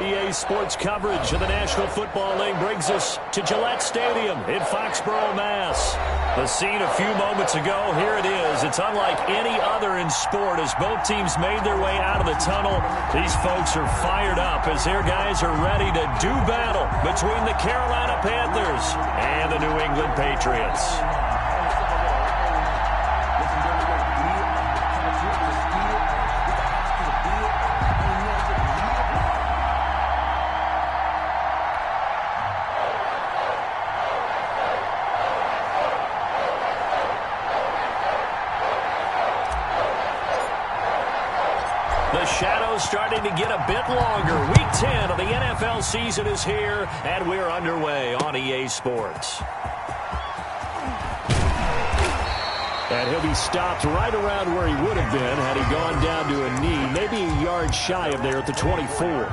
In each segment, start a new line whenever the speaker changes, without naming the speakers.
EA Sports coverage of the National Football League brings us to Gillette Stadium in Foxborough, Mass. The scene a few moments ago, here it is. It's unlike any other in sport as both teams made their way out of the tunnel. These folks are fired up as their guys are ready to do battle between the Carolina Panthers and the New England Patriots. The shadow's starting to get a bit longer. Week 10 of the NFL season is here, and we're underway on EA Sports. And he'll be stopped right around where he would have been had he gone down to a knee, maybe a yard shy of there at the 24.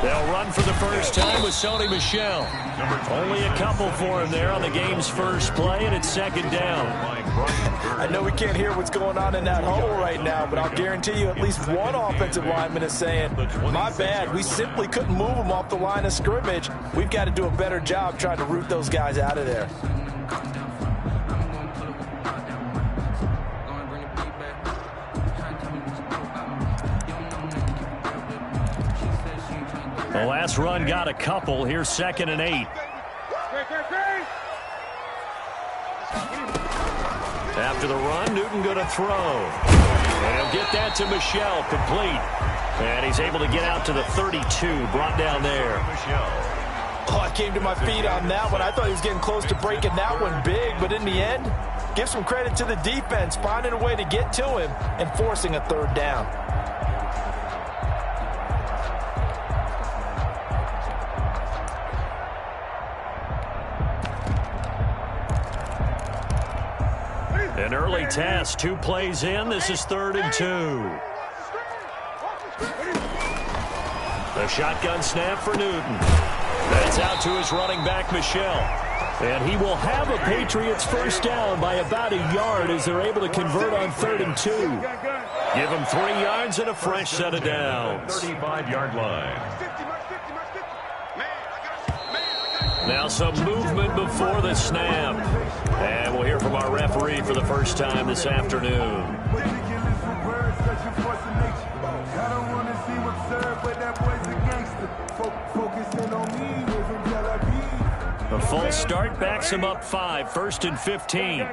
They'll run for the first time with Sony Michel. Only a couple for him there on the game's first play, and it's second down.
I know we can't hear what's going on in that huddle right now, but I'll guarantee you at least one offensive lineman is saying, my bad, we simply couldn't move them off the line of scrimmage. We've got to do a better job trying to root those guys out of there.
The last run got a couple. Here's 2nd and 8. After the run, Newton going to throw. And he'll get that to Michel, complete. And he's able to get out to the 32, brought down there.
Oh, I came to my feet on that one. I thought he was getting close to breaking that one big, but in the end, give some credit to the defense, finding a way to get to him and forcing a third down.
An early task, 2 plays in. This is 3rd and 2. The shotgun snap for Newton. That's out to his running back, Michel. And he will have a Patriots first down by about a yard as they're able to convert on 3rd and 2. Give him 3 yards and a fresh set of downs.
35-yard line.
Now some movement before the snap. And we'll hear from our referee for the first time this afternoon. A false start backs him up 5, 1st and 15.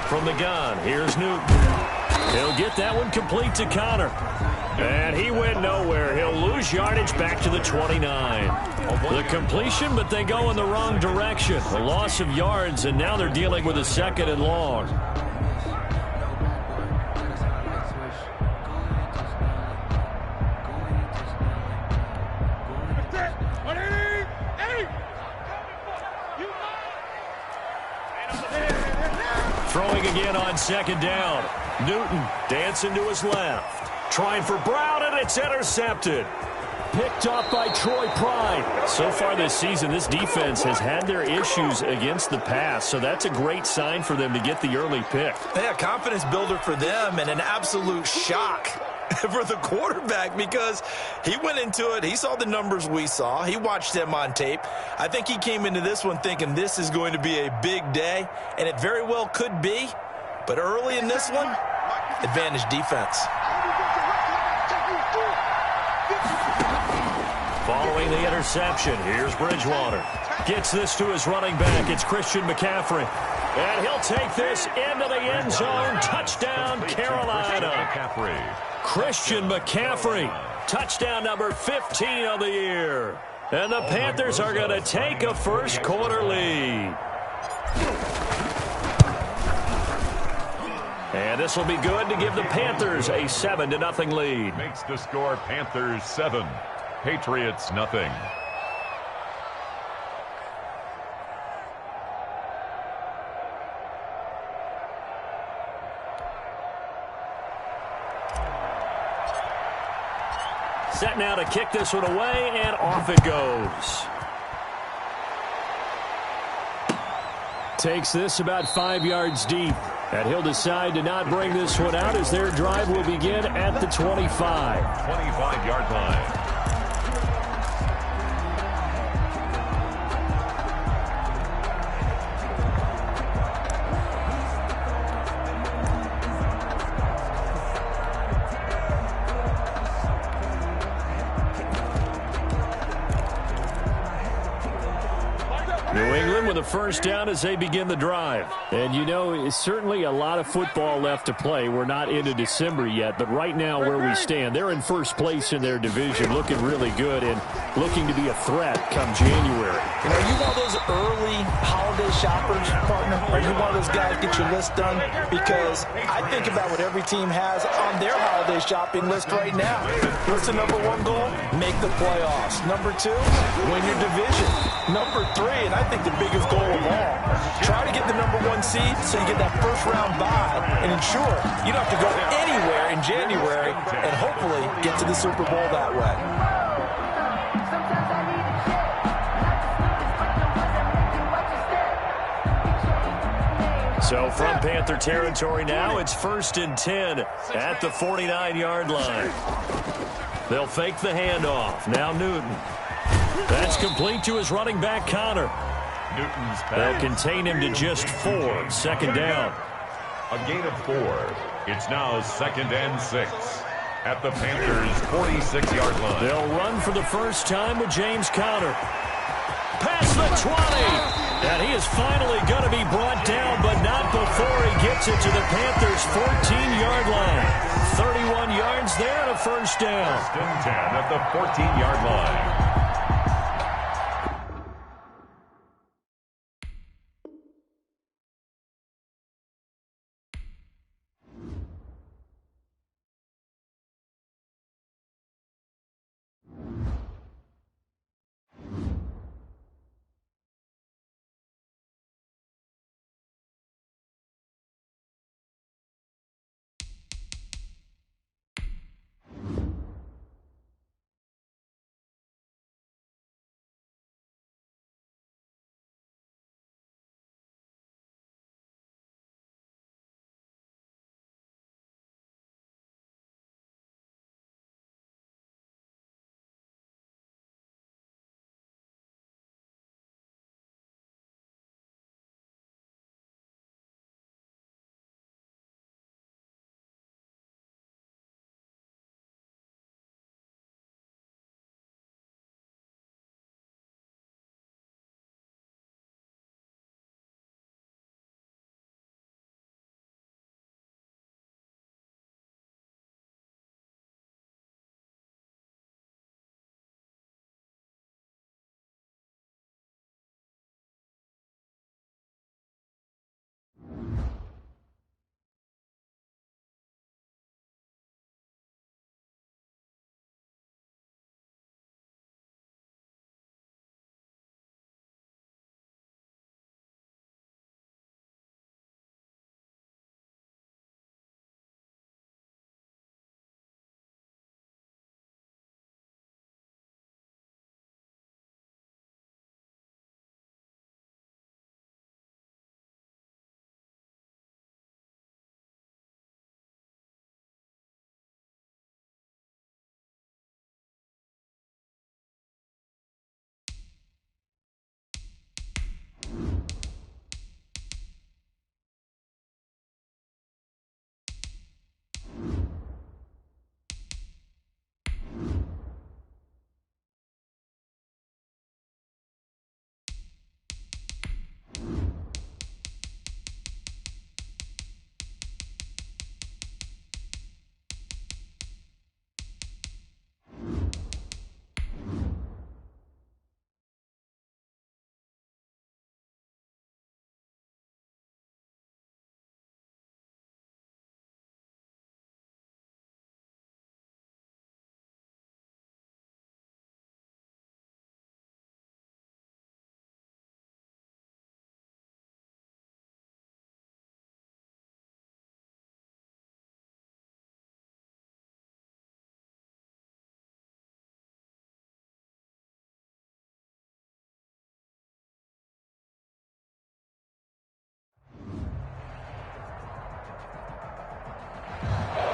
From the gun, here's Newton. He'll get that one complete to Connor. And he went nowhere. He'll lose yardage back to the 29. The completion, but they go in the wrong direction. A loss of yards, and now they're dealing with a 2nd and long. Throwing again on 2nd down. Newton dancing to his left. Trying for Brown, and it's intercepted. Picked off by Troy Pride. So far this season, this defense has had their issues against the pass, so that's a great sign for them to get the early pick.
Yeah, confidence builder for them and an absolute shock for the quarterback because he went into it. He saw the numbers we saw. He watched them on tape. I think he came into this one thinking this is going to be a big day, and it very well could be. But early in this one, advantage defense.
Following the interception, here's Bridgewater. Gets this to his running back. It's Christian McCaffrey. And he'll take this into the end zone. Touchdown, Carolina. Christian McCaffrey. Touchdown number 15 of the year. And the Panthers are going to take a first quarter lead. And this will be good to give the Panthers a 7-0 lead.
Makes the score Panthers 7, Patriots nothing.
Set now to kick this one away, and off it goes. Takes this about 5 yards deep. And he'll decide to not bring this one out as their drive will begin at the 25.
25-yard line.
New England with a first down as they begin the drive. And, you know, it's certainly a lot of football left to play. We're not into December yet, but right now where we stand, they're in first place in their division, looking really good and looking to be a threat come January.
And are you one of those early holiday shoppers, partner? Are you one of those guys get your list done? Because I think about what every team has on their holiday shopping list right now. What's the number one goal? Make the playoffs. Number two, win your division. Number three, and I think the biggest goal of all, try to get the number one seed so you get that first round bye and ensure you don't have to go anywhere in January and hopefully get to the Super Bowl that way.
So from Panther territory now, it's 1st and 10 at the 49-yard line. They'll fake the handoff. Now Newton. That's complete to his running back, Connor.
Newton's pass.
They'll contain him to just 4. Second down.
A gain of 4. It's now 2nd and 6 at the Panthers' 46-yard line.
They'll run for the first time with James Conner. Past the 20. And he is finally going to be brought down, but not before he gets it to the Panthers' 14-yard line. 31 yards there and a first down.
1st and 10 at the 14-yard line.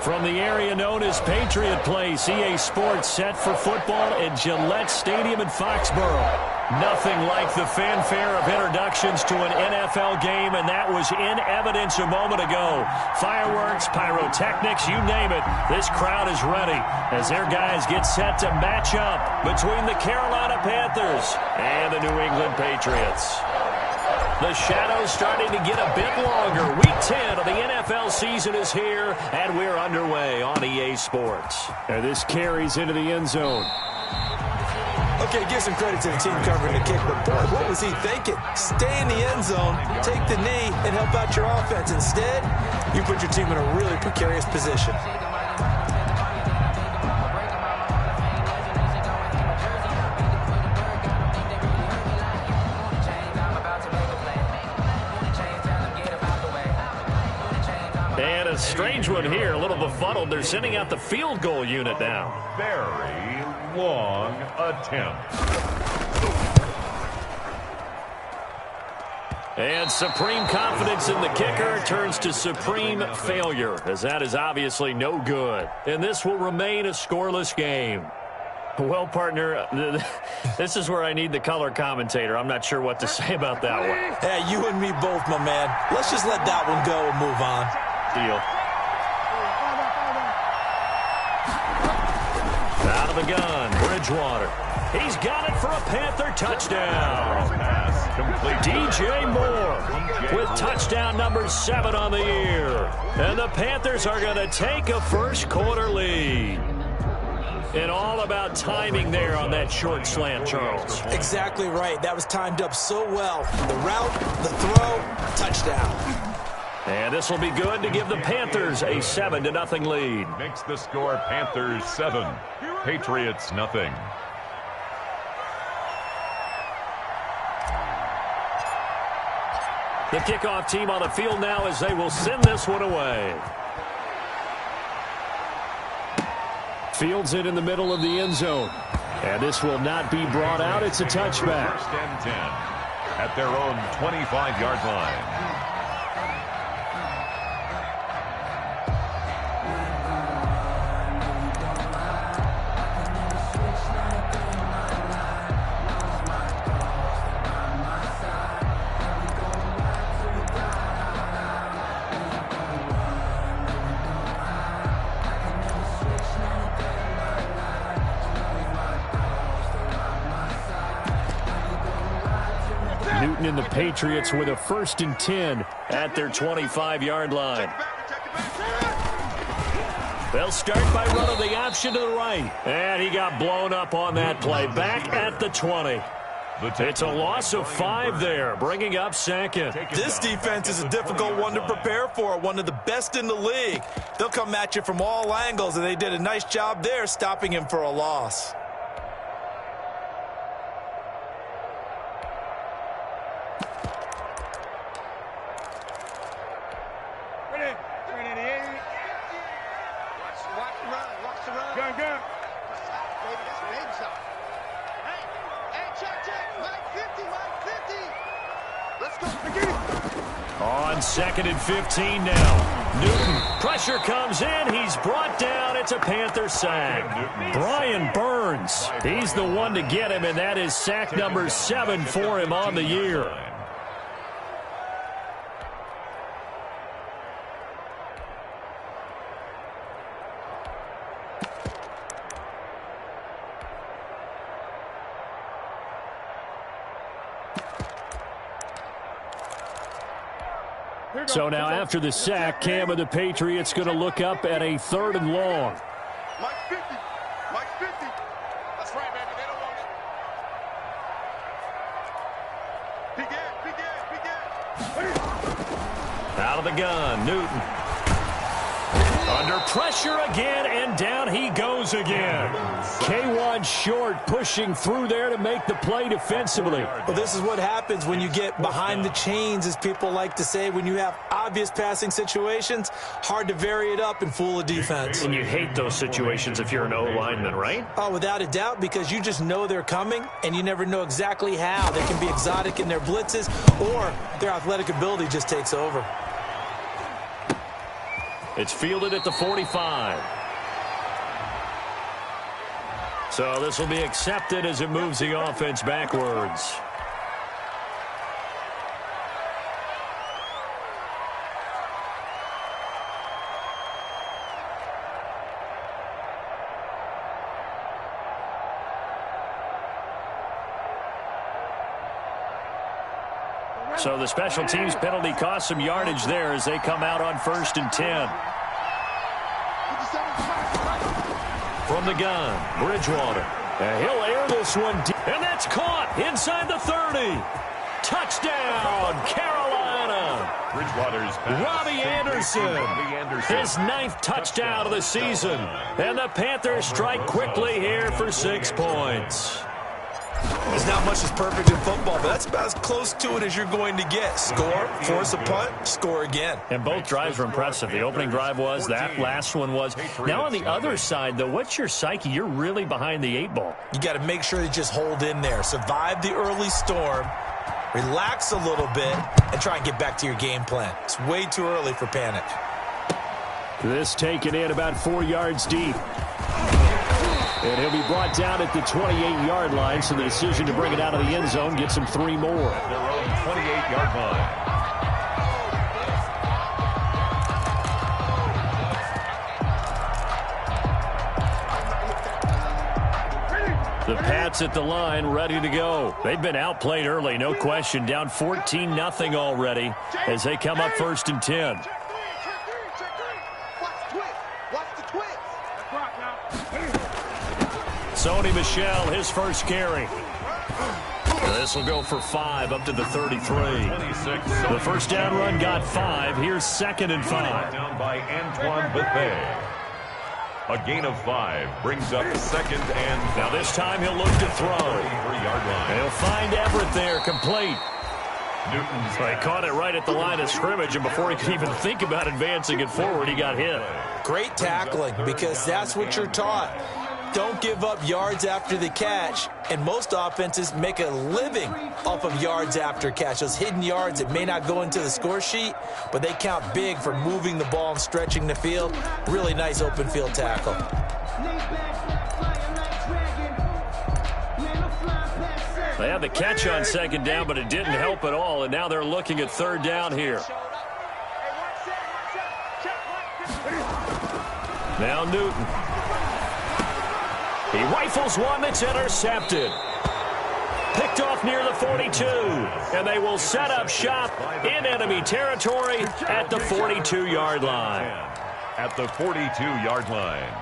From the area known as Patriot Place, EA Sports set for football at Gillette Stadium in Foxborough. Nothing like the fanfare of introductions to an NFL game, and that was in evidence a moment ago. Fireworks, pyrotechnics, you name it. This crowd is ready as their guys get set to match up between the Carolina Panthers and the New England Patriots. The shadow's starting to get a bit longer. Week 10 of the NFL season is here, and we're underway on EA Sports. And this carries into the end zone.
Okay, give some credit to the team covering the kick, but boy, what was he thinking? Stay in the end zone, take the knee, and help out your offense. Instead, you put your team in a really precarious position.
And a strange one here, a little befuddled. They're sending out the field goal unit now.
Very long attempt.
And supreme confidence in the kicker turns to supreme failure, as that is obviously no good. And this will remain a scoreless game. Well, partner, this is where I need the color commentator. I'm not sure what to say about that one.
Hey, you and me both, my man. Let's just let that one go and move on.
Deal. Out of the gun, Bridgewater. He's got it for a Panther touchdown. DJ Moore with touchdown number 7 on the year. And the Panthers are going to take a first quarter lead. And all about timing there on that short slant, Charles.
Exactly right. That was timed up so well. The route, the throw, touchdown.
And this will be good to give the Panthers a 7-0 lead.
Makes the score Panthers 7, Patriots nothing.
The kickoff team on the field now as they will send this one away. Fields it in the middle of the end zone. And this will not be brought out. It's a touchback.
First and 10 at their own 25-yard line.
Newton and the Patriots with a 1st and 10 at their 25-yard line. They'll start by running the option to the right. And he got blown up on that play. Back at the 20. It's a loss of 5 there, bringing up 2nd.
This defense is a difficult one to prepare for, one of the best in the league. They'll come at you from all angles, and they did a nice job there stopping him for a loss.
On 2nd and 15 now. Newton, pressure comes in. He's brought down. It's a Panther sack. Brian Burns, he's the one to get him, and that is sack number 7 for him on the year. So now after the sack, Cam of the Patriots going to look up at a 3rd and long.
Mike 50. Mike 50. That's right, baby. They don't want you. Begin.
Out of the gun, Newton. Under pressure again, and down he goes again. K1 short, pushing through there to make the play defensively.
Well, this is what happens when you get behind the chains, as people like to say. When you have obvious passing situations, hard to vary it up and fool a defense.
And you hate those situations if you're an O-lineman, right?
Oh, without a doubt, because you just know they're coming, and you never know exactly how. They can be exotic in their blitzes, or their athletic ability just takes over.
It's fielded at the 45. So this will be accepted as it moves the offense backwards. So the special teams penalty cost some yardage there as they come out on 1st and 10. From the gun, Bridgewater. And he'll air this one deep. And that's caught inside the 30. Touchdown, Carolina.
Bridgewater's pass.
Robbie Anderson. His 9th touchdown of the season. And the Panthers strike quickly here for 6 points.
There's not much that's perfect in football, but that's about as close to it as you're going to get. Score, force a punt, score again.
And both drives were impressive. The opening drive was, that last one was. Now on the other side, though, what's your psyche? You're really behind the 8 ball.
You got to make sure you just hold in there. Survive the early storm, relax a little bit, and try and get back to your game plan. It's way too early for panic.
This taken in about 4 yards deep. And he'll be brought down at the 28-yard line, so the decision to bring it out of the end zone gets him 3 more.
At their own 28-yard line.
The Pats at the line, ready to go. They've been outplayed early, no question. Down 14-0 already as they come up 1st and 10. Sony Michel, his first carry. This will go for 5 up to the 33. The first down run got 5. Here's 2nd and 5.
Down by Antoine Bethea. A gain of 5 brings up 2nd and 5.
Now this time he'll look to throw.
33-yard line.
He'll find Everett there, complete.
Newton's
He caught it right at the line of scrimmage, and before he could even think about advancing it forward, he got hit.
Great tackling, because that's what you're taught. Don't give up yards after the catch, and most offenses make a living off of yards after catch. Those hidden yards that may not go into the score sheet, but they count big for moving the ball and stretching the field. Really nice open field tackle.
They had the catch on 2nd down, but it didn't help at all, and now they're looking at 3rd down here. Now Newton. He rifles one that's intercepted. Picked off near the 42. And they will set up shop in enemy territory at the 42-yard line.
At the 42-yard line.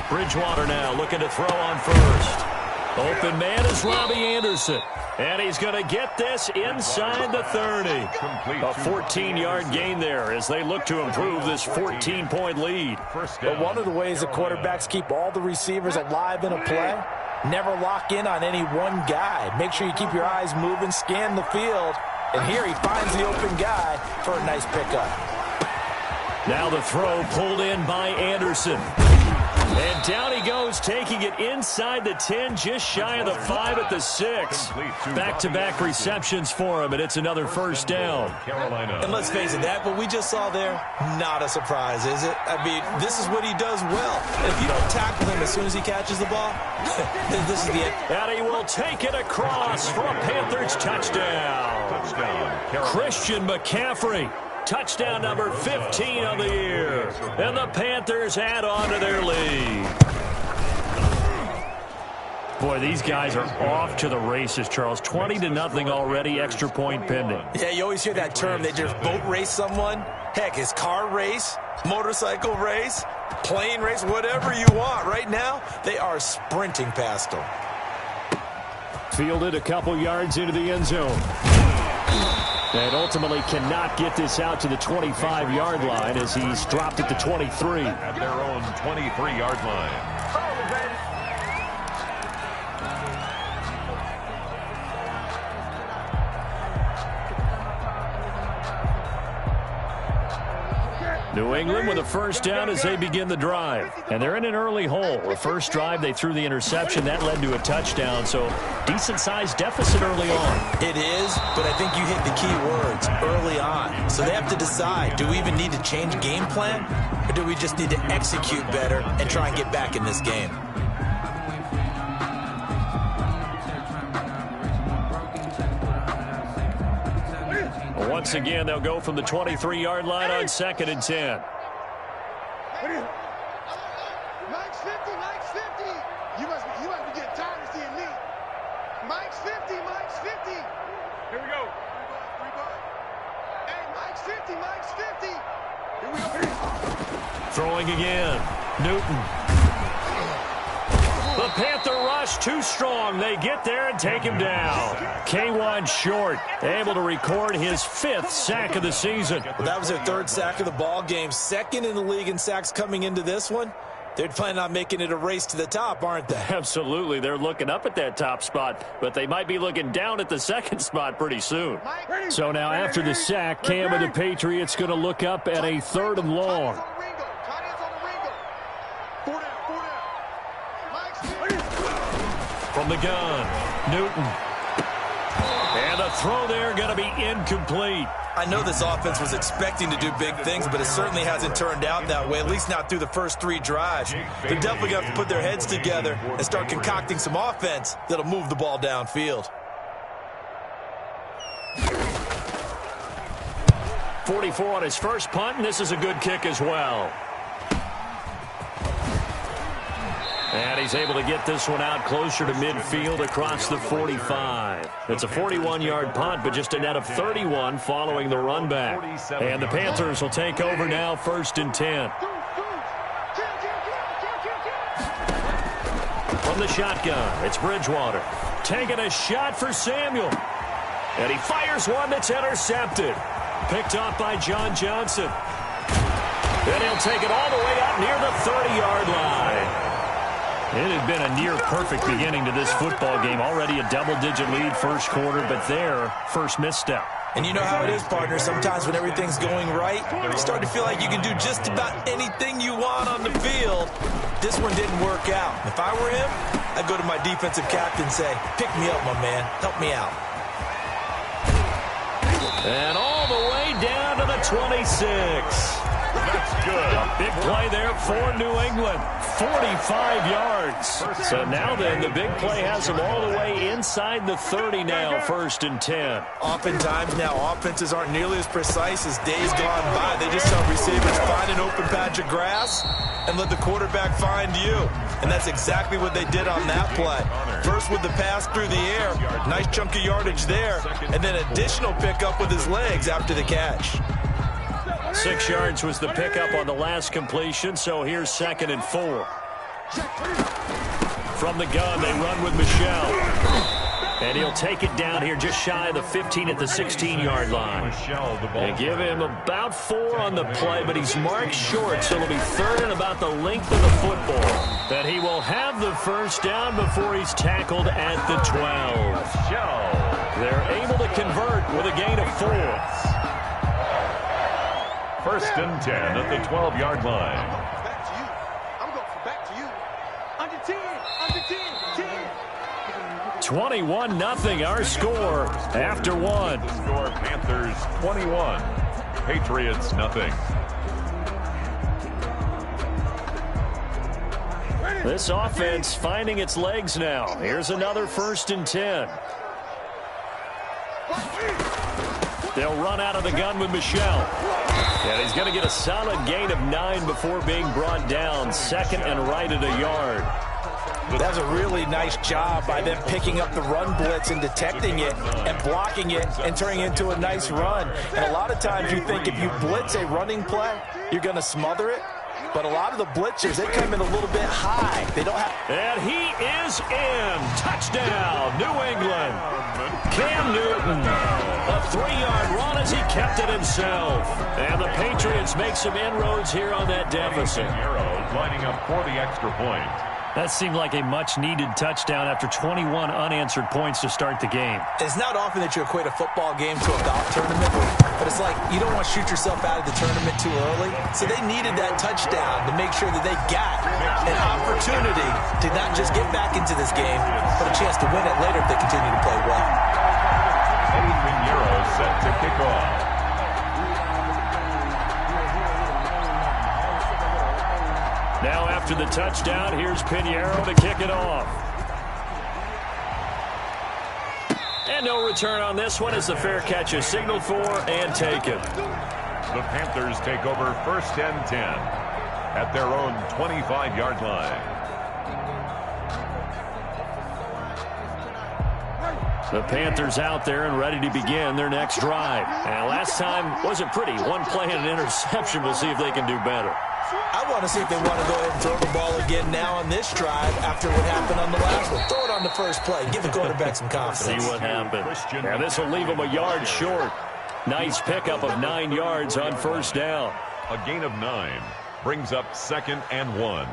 Bridgewater now looking to throw on 1st. Open man is Robbie Anderson. And he's going to get this inside the 30. A 14-yard gain there as they look to improve this 14-point lead.
But one of the ways the quarterbacks keep all the receivers alive in a play, never lock in on any one guy. Make sure you keep your eyes moving, scan the field. And here he finds the open guy for a nice pickup.
Now the throw pulled in by Anderson. And down he goes, taking it inside the 10, just shy of the 5 at the 6. Back-to-back receptions for him, and it's another 1st down.
And let's face it, that what we just saw there, not a surprise, is it? I mean, this is what he does well. If you don't tackle him as soon as he catches the ball, this is the end.
And he will take it across for a Panthers touchdown. Christian McCaffrey. Touchdown number 15 of the year. And the Panthers add on to their lead. Boy, these guys are off to the races, Charles. 20-0 already, extra point pending.
Yeah, you always hear that term. They just boat race someone. Heck, it's car race, motorcycle race, plane race, whatever you want. Right now, they are sprinting past them.
Fielded a couple yards into the end zone. And ultimately cannot get this out to the 25-yard line as he's dropped at the 23.
At their own 23-yard line.
New England with a first down as they begin the drive. And they're in an early hole. The first drive, they threw the interception. That led to a touchdown. So decent-sized deficit early on.
It is, but I think you hit the key words, early on. So they have to decide, do we even need to change game plan? Or do we just need to execute better and try and get back in this game?
Once again, they'll go from the 23-yard line on 2nd and 10.
Mike's 50, Mike's 50. You must be getting tired of seeing me. Mike's 50, Mike's 50. Here we go. Hey, Mike's 50, Mike's 50. Here we go.
Throwing again. Newton. The Panther rush too strong. They get there and take him down. K1 Short able to record his 5th sack of the season.
Well, that was their 3rd sack of the ball game. 2nd in the league in sacks coming into this one. They're planning on making it a race to the top, aren't they?
Absolutely. They're looking up at that top spot, but they might be looking down at the 2nd spot pretty soon. So now after the sack, Cam of the Patriots going to look up at a 3rd and long. From the gun, Newton. And the throw there going to be incomplete.
I know this offense was expecting to do big things, but it certainly hasn't turned out that way, at least not through the first 3 drives. They're definitely going to have to put their heads together and start concocting some offense that'll move the ball downfield.
44 on his first punt, and this is a good kick as well. And he's able to get this one out closer to midfield across the 45. It's a 41-yard punt, but just a net of 31 following the run back. And the Panthers will take over now, 1st and 10. From the shotgun, it's Bridgewater. Taking a shot for Samuel. And he fires one that's intercepted. Picked off by John Johnson. Then he'll take it all the way up near the 30-yard line. It had been a near-perfect beginning to this football game. Already a double-digit lead first quarter, but their first misstep.
And you know how it is, partner. Sometimes when everything's going right, you start to feel like you can do just about anything you want on the field. This one didn't work out. If I were him, I'd go to my defensive captain and say, pick me up, my man. Help me out.
And all the way down to the 26.
That's good.
A big play there for New England. 45 yards. So now then, the big play has them all the way inside the 30 now, 1st and 10.
Oftentimes now, offenses aren't nearly as precise as days gone by. They just tell receivers, find an open patch of grass and let the quarterback find you. And that's exactly what they did on that play. First with the pass through the air, nice chunk of yardage there, and then additional pickup with his legs after the catch.
6 yards was the pickup on the last completion, so here's 2nd and 4. From the gun, they run with Michel. And he'll take it down here just shy of the 15 at the 16-yard line. They give him about 4 on the play, but he's marked short, so it'll be 3rd and about the length of the football. That he will have the first down before he's tackled at the 12. They're able to convert with a gain of 4.
1st and 10 at the 12-yard line.
Back to you. I'm going for back to you. Under 10, under 10, 10.
21-0 our score after 1.
The score, Panthers 21, Patriots nothing.
This offense finding its legs now. Here's another 1st and 10. They'll run out of the gun with Michel. And he's going to get a solid gain of 9 before being brought down. 2nd and right at a yard.
That was a really nice job by them picking up the run blitz and detecting it and blocking it and turning it into a nice run. And a lot of times you think if you blitz a running play, you're going to smother it. But a lot of the blitzers, they come in a little bit high. They don't have...
And he is in. Touchdown, New England. Cam Newton. A 3-yard run as he kept it himself. And the Patriots make some inroads here on that deficit.
Lining up for the extra point.
That seemed like a much-needed touchdown after 21 unanswered points to start the game.
It's not often that you equate a football game to a golf tournament, but almost like you don't want to shoot yourself out of the tournament too early. So they needed that touchdown to make sure that they got an opportunity to not just get back into this game, but a chance to win it later if they continue to play well.
Pinheiro set to kick off.
Now after the touchdown, here's Pinheiro to kick it off. And no return on this one as the fair catch is signaled for and taken.
The Panthers take over first and 10 at their own 25-yard line.
The Panthers out there and ready to begin their next drive. And last time wasn't pretty. One play and an interception. We'll see if they can do better.
I want to see if they want to go ahead and throw the ball again now on this drive after what happened on the last one. Throw it on the first play. Give the quarterback some confidence.
See what happens. Now this will leave them a yard short. Nice pickup of 9 yards on first down.
A gain of 9 brings up 2nd and 1.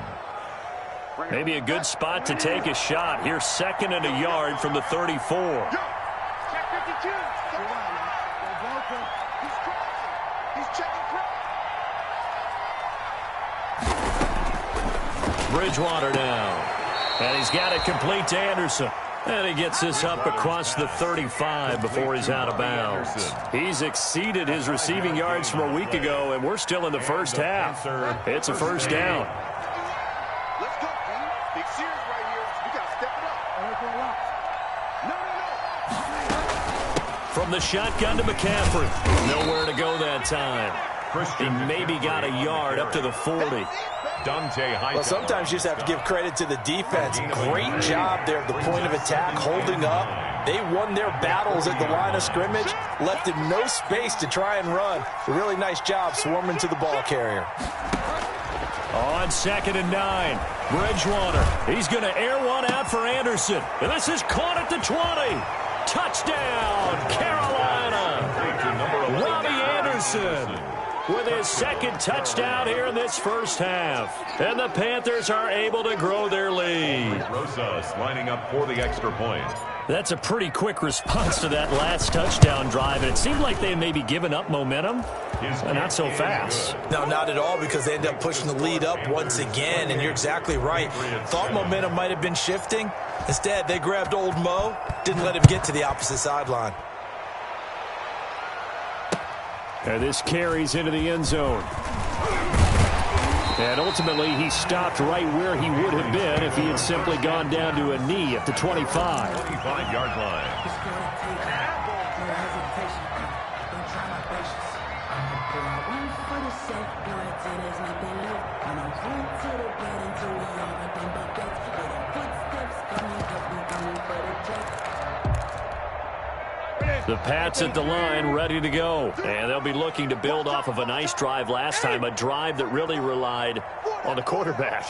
Maybe a good spot to take a shot. Here's 2nd and a yard from the 34. Bridgewater now. And he's got it complete to Anderson. And he gets this up across the 35 before he's out of bounds. He's exceeded his receiving yards from a week ago, and we're still in the first half. It's a first down.
Let's go, man. Big series right here. We got to step it up. No.
From the shotgun to McCaffrey. Nowhere to go that time. He maybe got a yard up to the 40.
Well, sometimes you just have to give credit to the defense. Great job there at the point of attack, holding up. They won their battles at the line of scrimmage, left him no space to try and run. A really nice job swarming to the ball carrier.
On 2nd and 9, Bridgewater. He's going to air one out for Anderson. And this is caught at the 20. Touchdown, Carolina. Robbie Anderson with his 2nd touchdown here in this first half. And the Panthers are able to grow their lead.
Rosas lining up for the extra point.
That's a pretty quick response to that last touchdown drive. And it seemed like they had maybe given up momentum. Not so fast.
No, not at all, because they end up pushing the lead up once again. And you're exactly right. Thought momentum might have been shifting. Instead, they grabbed old Mo, didn't let him get to the opposite sideline.
And this carries into the end zone. And ultimately, he stopped right where he would have been if he had simply gone down to a knee at the 25.
25-yard line.
The Pats at the line, ready to go. And they'll be looking to build off of a nice drive last time, a drive that really relied on the quarterback.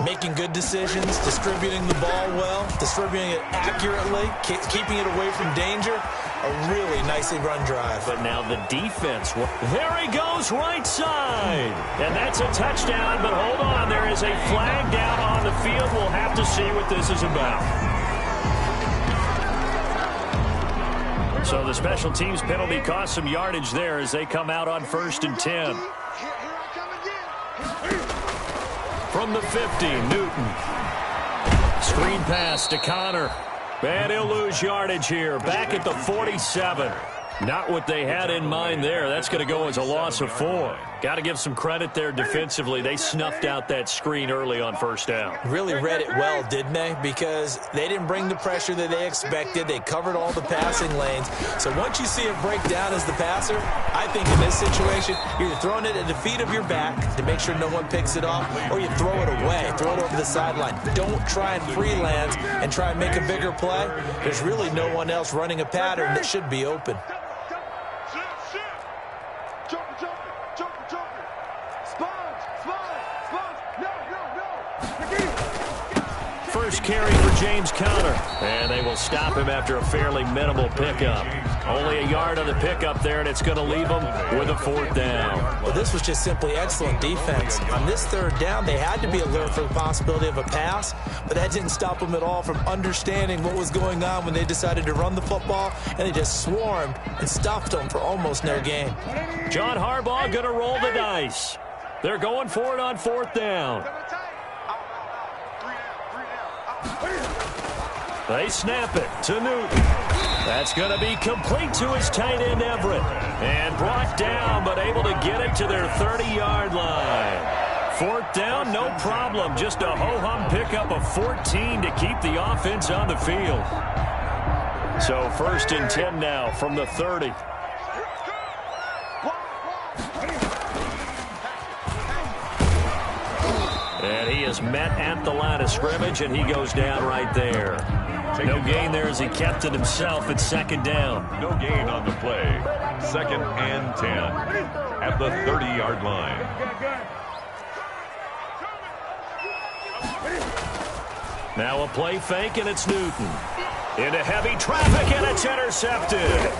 Making good decisions, distributing the ball well, distributing it accurately, keeping it away from danger. A really nicely run drive.
But now the defense. There he goes, right side. And that's a touchdown, but hold on. There is a flag down on the field. We'll have to see what this is about. So the special teams penalty cost some yardage there as they come out on 1st and 10. From the 50, Newton. Screen pass to Connor. And he'll lose yardage here. Back at the 47. Not what they had in mind there. That's going to go as a loss of 4. Got to give some credit there defensively. They snuffed out that screen early on first down.
Really read it well, didn't they? Because they didn't bring the pressure that they expected. They covered all the passing lanes. So once you see it break down as the passer, I think in this situation, you're either throwing it at the feet of your back to make sure no one picks it off, or you throw it away, throw it over the sideline. Don't try and freelance and try and make a bigger play. There's really no one else running a pattern that should be open.
First carry for James Conner. And they will stop him after a fairly minimal pickup. Only a yard on the pickup there, and it's going to leave them with a 4th down.
Well, this was just simply excellent defense. On this 3rd down, they had to be alert for the possibility of a pass, but that didn't stop them at all from understanding what was going on when they decided to run the football, and they just swarmed and stuffed them for almost no gain.
John Harbaugh going to roll the dice. They're going for it on 4th down. They snap it to Newton. That's going to be complete to his tight end, Everett. And brought down, but able to get it to their 30-yard line. 4th down, no problem. Just a ho-hum pickup of 14 to keep the offense on the field. So 1st and 10 now from the 30. And he is met at the line of scrimmage, and he goes down right there. No gain there as he kept it himself at 2nd down.
No gain on the play. 2nd and 10 at the 30-yard line.
Now a play fake, and it's Newton. Into heavy traffic, and it's intercepted.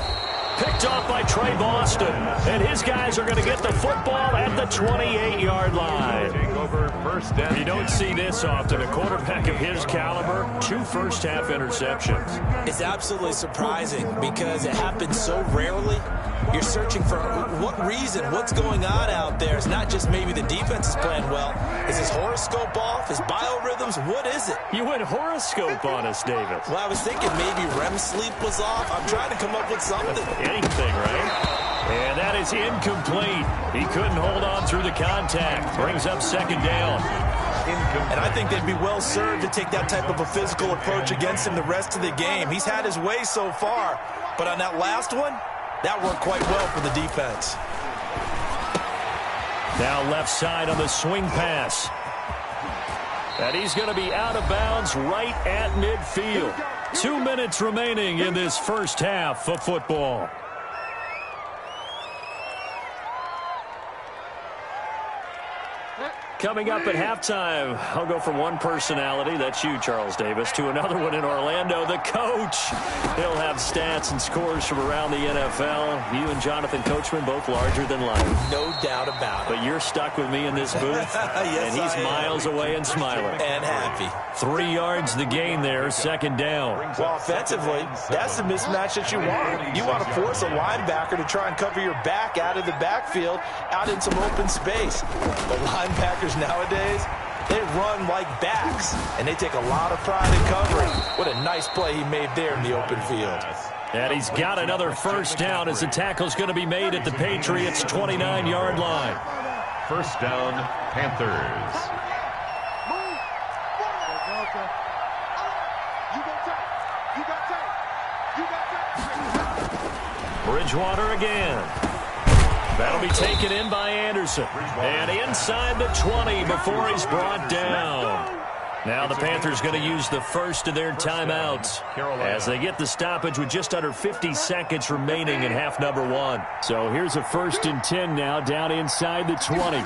Picked off by Trey Boston. And his guys are going to get the football at the 28-yard line. You don't see this often. A quarterback of his caliber, 2 first-half interceptions.
It's absolutely surprising because it happens so rarely. You're searching for what reason, what's going on out there. It's not just maybe the defense is playing well. Is his horoscope off? His biorhythms? What is it?
You went horoscope on us, David.
Well, I was thinking maybe REM sleep was off. I'm trying to come up with something.
Anything, right? And that is incomplete. He couldn't hold on through the contact. Brings up 2nd down.
And I think they'd be well served to take that type of a physical approach against him the rest of the game. He's had his way so far, but on that last one, that worked quite well for the defense.
Now left side on the swing pass. And he's going to be out of bounds right at midfield. 2 minutes remaining in this first half of football. Coming up at halftime, I'll go from one personality, that's you, Charles Davis, to another one in Orlando, the coach. He'll have stats and scores from around the NFL. You and Jonathan Coachman, both larger than life.
No doubt about it.
But you're stuck with me in this booth,
yes,
and he's miles away and smiling.
And happy.
3 yards the gain there, 2nd down.
Well, offensively, that's the mismatch that you want. You want to force a linebacker to try and cover your back out of the backfield, out in some open space. The linebackers nowadays, they run like backs, and they take a lot of pride in covering. What a nice play he made there in the open field.
And he's got another 1st down as the tackle's going to be made at the Patriots' 29-yard line.
1st down, Panthers.
Bridgewater again. That'll be taken in by Anderson. And inside the 20 before he's brought down. Now the Panthers going to use the first of their timeouts as they get the stoppage with just under 50 seconds remaining in half number 1. So here's a 1st and 10 now down inside the 20.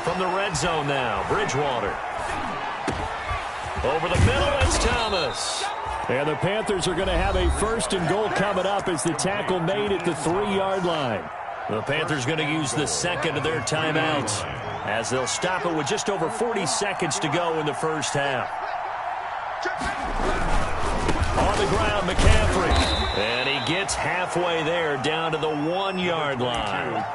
From the red zone now, Bridgewater. Over the middle, it's Thomas. And the Panthers are going to have a 1st and goal coming up as the tackle made at the 3-yard line. The Panthers going to use the 2nd of their timeouts as they'll stop it with just over 40 seconds to go in the first half. On the ground, McCaffrey. And he gets halfway there down to the 1-yard line.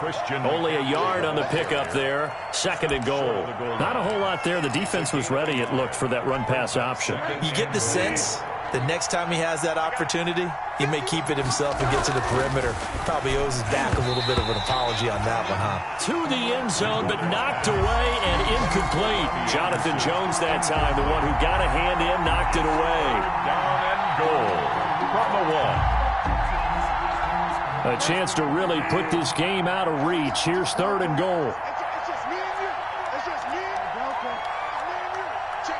Only a yard on the pickup there. 2nd and goal. Not a whole lot there. The defense was ready, it looked, for that run-pass option.
You get the sense the next time he has that opportunity, he may keep it himself and get to the perimeter. Probably owes his back a little bit of an apology on that one, huh?
To the end zone, but knocked away and incomplete. Jonathan Jones that time, the one who got a hand in, knocked it away.
Down and goal from the 1.
A chance to really put this game out of reach. Here's 3rd and goal.
It's just me and you. It's just me and you. Check.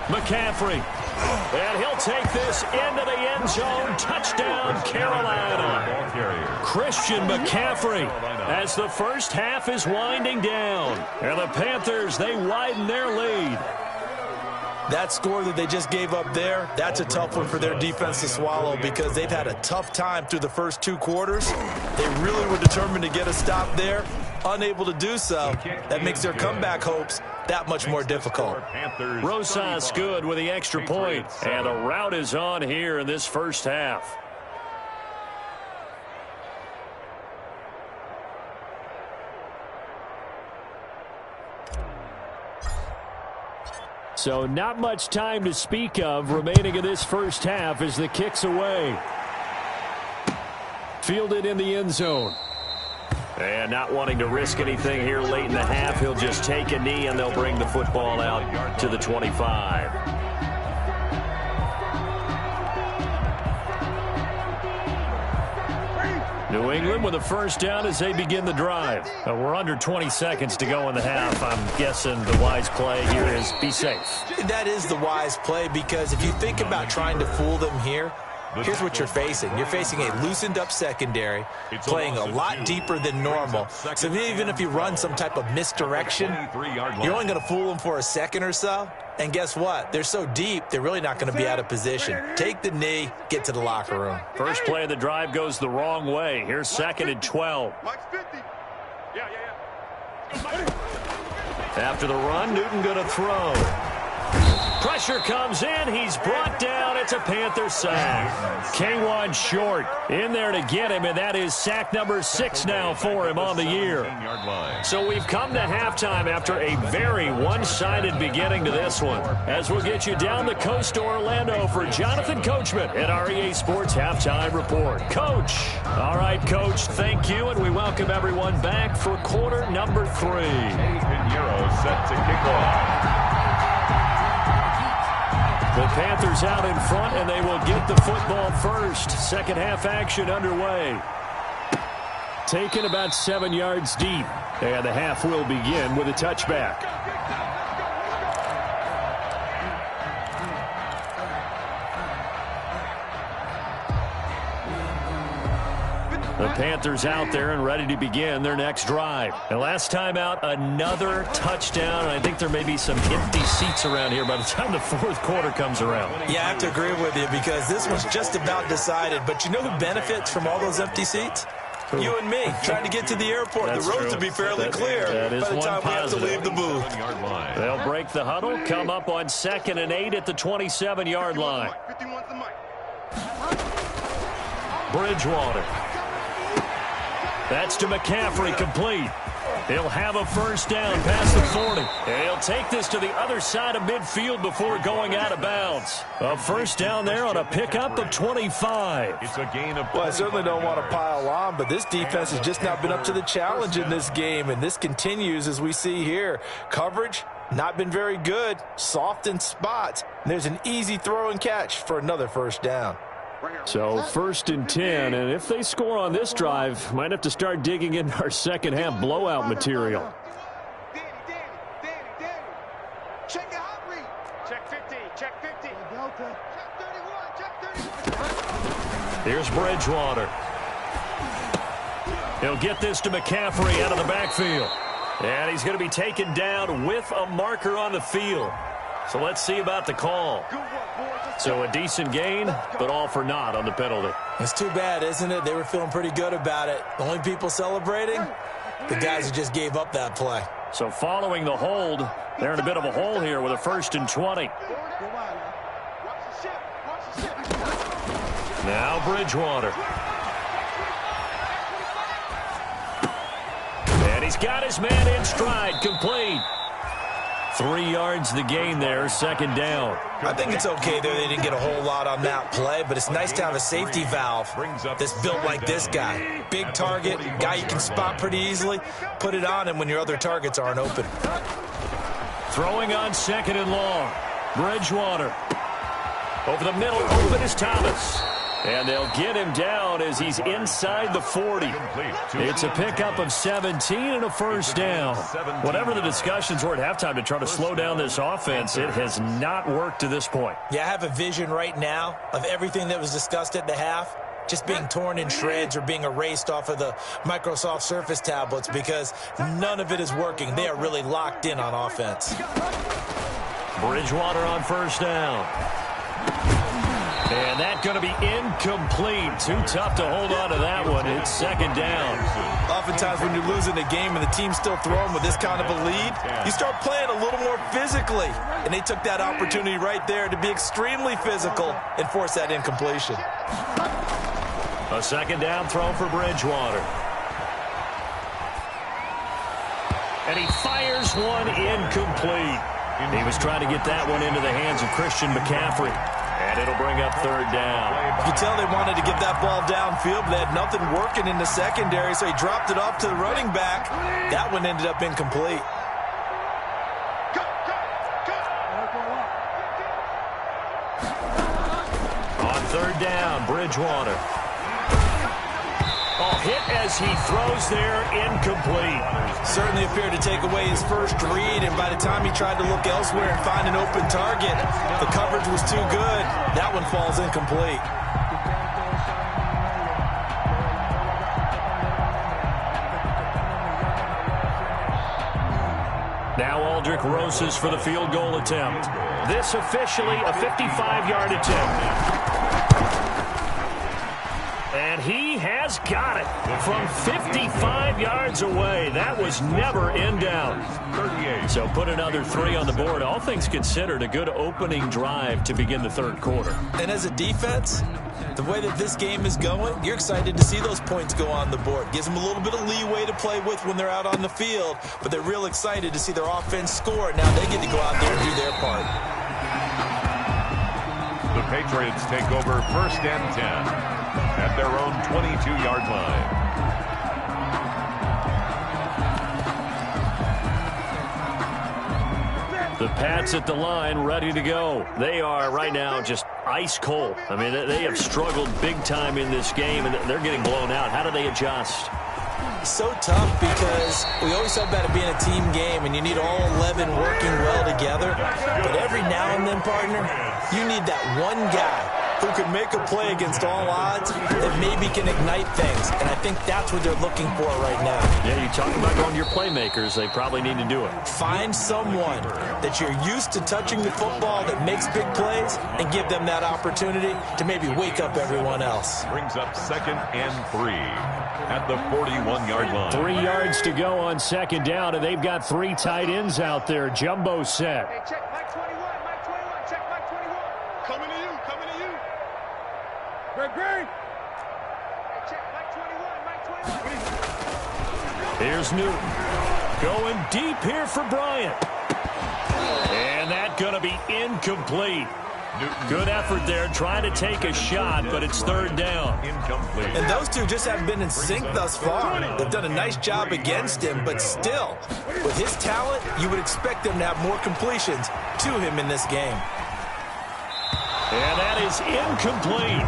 McCaffrey. And he'll take this into the end zone. Touchdown, Carolina. Christian McCaffrey as the first half is winding down. And the Panthers, they widen their lead.
That score that they just gave up there, that's a tough one for their defense to swallow because they've had a tough time through the first 2 quarters. They really were determined to get a stop there, unable to do so. That makes their comeback hopes that much more difficult.
Rosas good with the extra point, and a rout is on here in this first half. So not much time to speak of remaining in this first half as the kick's away. Fielded in the end zone. And not wanting to risk anything here late in the half, he'll just take a knee and they'll bring the football out to the 25. New England with a first down as they begin the drive. We're under 20 seconds to go in the half. I'm guessing the wise play here is be safe.
That is the wise play because if you think about trying to fool them here, here's what you're facing. You're facing a loosened up secondary, playing a lot deeper than normal. So even if you run some type of misdirection, you're only going to fool them for a second or so. And guess what? They're so deep, they're really not going to be out of position. Take the knee, get to the locker room.
First play of the drive goes the wrong way. Here's 2nd and 12. After the run, Newton going to throw. Pressure comes in. He's brought down. It's a Panther sack. K'Wan Short in there to get him, and that is sack number 6 now for him on the year. So we've come to halftime after a very one-sided beginning to this one. As we'll get you down the coast to Orlando for Jonathan Coachman at our EA Sports Halftime Report. Coach. All right, Coach, thank you, and we welcome everyone back for quarter number 3.
Pinheiro set to kick off.
The Panthers out in front, and they will get the football first. Second half action underway. Taken about 7 yards deep, and the half will begin with a touchback. The Panthers out there and ready to begin their next drive. And last time out, another touchdown. And I think there may be some empty seats around here by the time the fourth quarter comes around.
Yeah, I have to agree with you because this one's just about decided. But you know who benefits from all those empty seats? You and me, trying to get to the airport.
That's
the roads
true.
will be fairly clear
by
the time we have to leave the booth.
They'll break the huddle, come up on 2nd and 8 at the 27-yard line. Bridgewater. That's to McCaffrey, complete. He'll have a first down past the 40. And he'll take this to the other side of midfield before going out of bounds. A first down there on a pickup of 25.
It's a gain of.
Well, I certainly don't want to pile on, but this defense has just not been up to the challenge in this game, and this continues as we see here. Coverage, not been very good, soft in spots. And there's an easy throw and catch for another first down.
So 1st and 10, and if they score on this drive, might have to start digging in our second half blowout material.
Check the hot read. Check 50. Check 50. Check 31. Check 31.
Here's Bridgewater. He'll get this to McCaffrey out of the backfield. And he's going to be taken down with a marker on the field. So let's see about the call. So a decent gain, but all for naught on the penalty.
It's too bad, isn't it? They were feeling pretty good about it. The only people celebrating, the guys who just gave up that play.
So following the hold, they're in a bit of a hole here with a 1st and 20. Now Bridgewater. And he's got his man in stride, complete. 3 yards the gain there, 2nd down.
I think it's okay there. They didn't get a whole lot on that play, but it's nice to have a safety valve that's built like this guy. Big target, guy you can spot pretty easily. Put it on him when your other targets aren't open.
Throwing on 2nd and long. Bridgewater. Over the middle, open is Thomas. And they'll get him down as he's inside the 40. It's a pickup of 17 and a first down. Whatever the discussions were at halftime to try to slow down this offense, it has not worked to this point.
Yeah, I have a vision right now of everything that was discussed at the half just being torn in shreds or being erased off of the Microsoft Surface tablets because none of it is working. They are really locked in on offense.
Bridgewater on first down. And that's going to be incomplete. Too tough to hold on to that one. It's second down.
Oftentimes when you're losing a game and the team's still throwing with this kind of a lead, you start playing a little more physically. And they took that opportunity right there to be extremely physical and force that incompletion.
A second down throw for Bridgewater. And he fires one incomplete. He was trying to get that one into the hands of Christian McCaffrey. And it'll bring up third down.
You can tell they wanted to get that ball downfield, but they had nothing working in the secondary, so he dropped it off to the running back. That one ended up incomplete.
On third down, Bridgewater. Hit as he throws there, incomplete.
Certainly appeared to take away his first read, and by the time he tried to look elsewhere and find an open target, the coverage was too good. That one falls incomplete.
Now Aldrich Rosas for the field goal attempt. This officially a 55-yard attempt. And he has got it from 55 yards away. That was never in doubt. 38. So put another 3 on the board. All things considered, a good opening drive to begin the third quarter.
And as a defense, the way that this game is going, you're excited to see those points go on the board. Gives them a little bit of leeway to play with when they're out on the field, but they're real excited to see their offense score. Now they get to go out there and do their part.
The Patriots take over first and 10. At their own 22-yard line.
The Pats at the line, ready to go. They are right now just ice cold. I mean, they have struggled big time in this game, and they're getting blown out. How do they adjust?
So tough because we always talk about it being a team game, and you need all 11 working well together. But every now and then, partner, you need that one guy who can make a play against all odds that maybe can ignite things. And I think that's what they're looking for right now.
Yeah, you talk about going to your playmakers. They probably need to do it.
Find someone that you're used to touching the football that makes big plays and give them that opportunity to maybe wake up everyone else.
Brings up second and 3 at the 41-yard line.
3 yards to go on second down, and they've got 3 tight ends out there. Jumbo set.
Hey, check Mike 21, Mike 21, check Mike 21. Coming to you, coming to you. Greg. Hey, check Mike 21, Mike 21.
Here's Newton. Going deep here for Bryant. And that's going to be incomplete. Good effort there, trying to take a shot, but it's third down.
Incomplete.
And those two just haven't been in sync thus far. They've done a nice job against him, but still, with his talent, you would expect them to have more completions to him in this game.
And that is incomplete.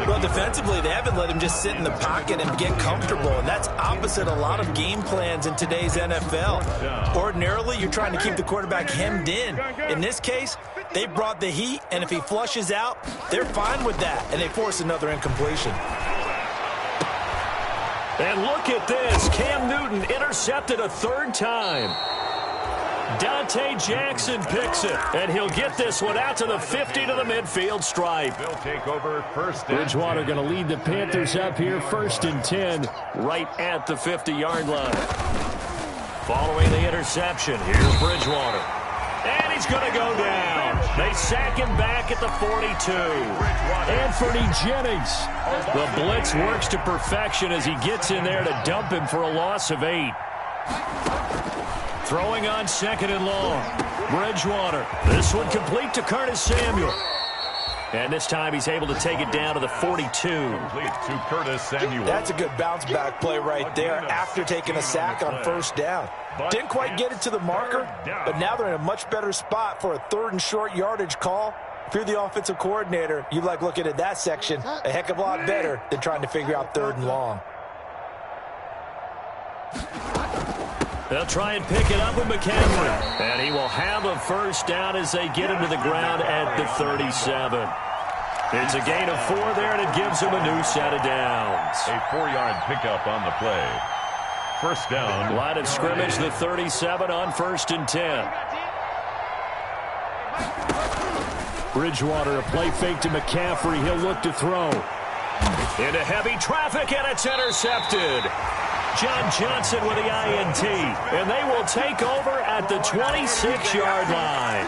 Well, defensively, they haven't let him just sit in the pocket and get comfortable, and that's opposite a lot of game plans in today's NFL. Ordinarily, you're trying to keep the quarterback hemmed in. In this case, they brought the heat, and if he flushes out, they're fine with that, and they force another incompletion.
And look at this. Cam Newton intercepted a third time. Dante Jackson picks it, and he'll get this one out to the 50 to the midfield stripe.
They'll take over first.
Bridgewater going to lead the Panthers up here, first and 10, right at the 50-yard line. Following the interception, here's Bridgewater. And he's going to go down. They sack him back at the 42. Anthony Jennings. The blitz works to perfection as he gets in there to dump him for a loss of 8. Throwing on second and long. Bridgewater. This one complete to Curtis Samuel. And this time he's able to take it down to the 42.
Complete to Curtis Samuel.
That's a good bounce-back play right there after taking a sack on first down. Didn't quite get it to the marker, but now they're in a much better spot for a third and short yardage call. If you're the offensive coordinator, you like looking at that section a heck of a lot better than trying to figure out third and long.
They'll try and pick it up with McCaffrey. And he will have a first down as they get him to the ground at the 37. It's a gain of 4 there, and it gives him a new set of downs.
A 4-yard pickup on the play. First down.
Line of scrimmage, the 37 on first and 10. Bridgewater, a play fake to McCaffrey. He'll look to throw. Into heavy traffic, and it's intercepted. John Johnson with the INT, and they will take over at the 26-yard line.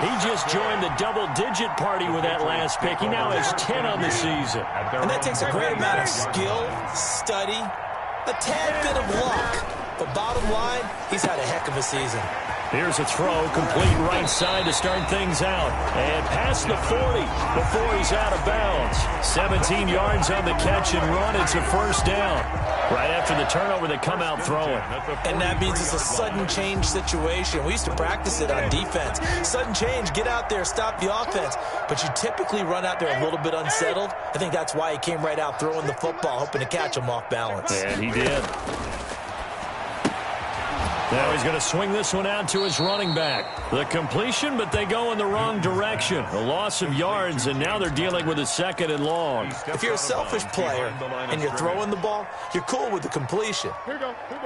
He just joined the double-digit party with that last pick. He now has 10 on the season.
And that takes a great amount of skill, study, a tad bit of luck. But bottom line, he's had a heck of a season.
Here's a throw, complete right side to start things out. And past the 40 before he's out of bounds. 17 yards on the catch and run. It's a first down. Right after the turnover, they come out throwing.
And that means it's a sudden change situation. We used to practice it on defense. Sudden change, get out there, stop the offense. But you typically run out there a little bit unsettled. I think that's why he came right out throwing the football, hoping to catch him off balance.
And he did. Now he's going to swing this one out to his running back. The completion, but they go in the wrong direction. A loss of yards, and now they're dealing with a second and long.
If you're a selfish player and you're throwing the ball, you're cool with the completion.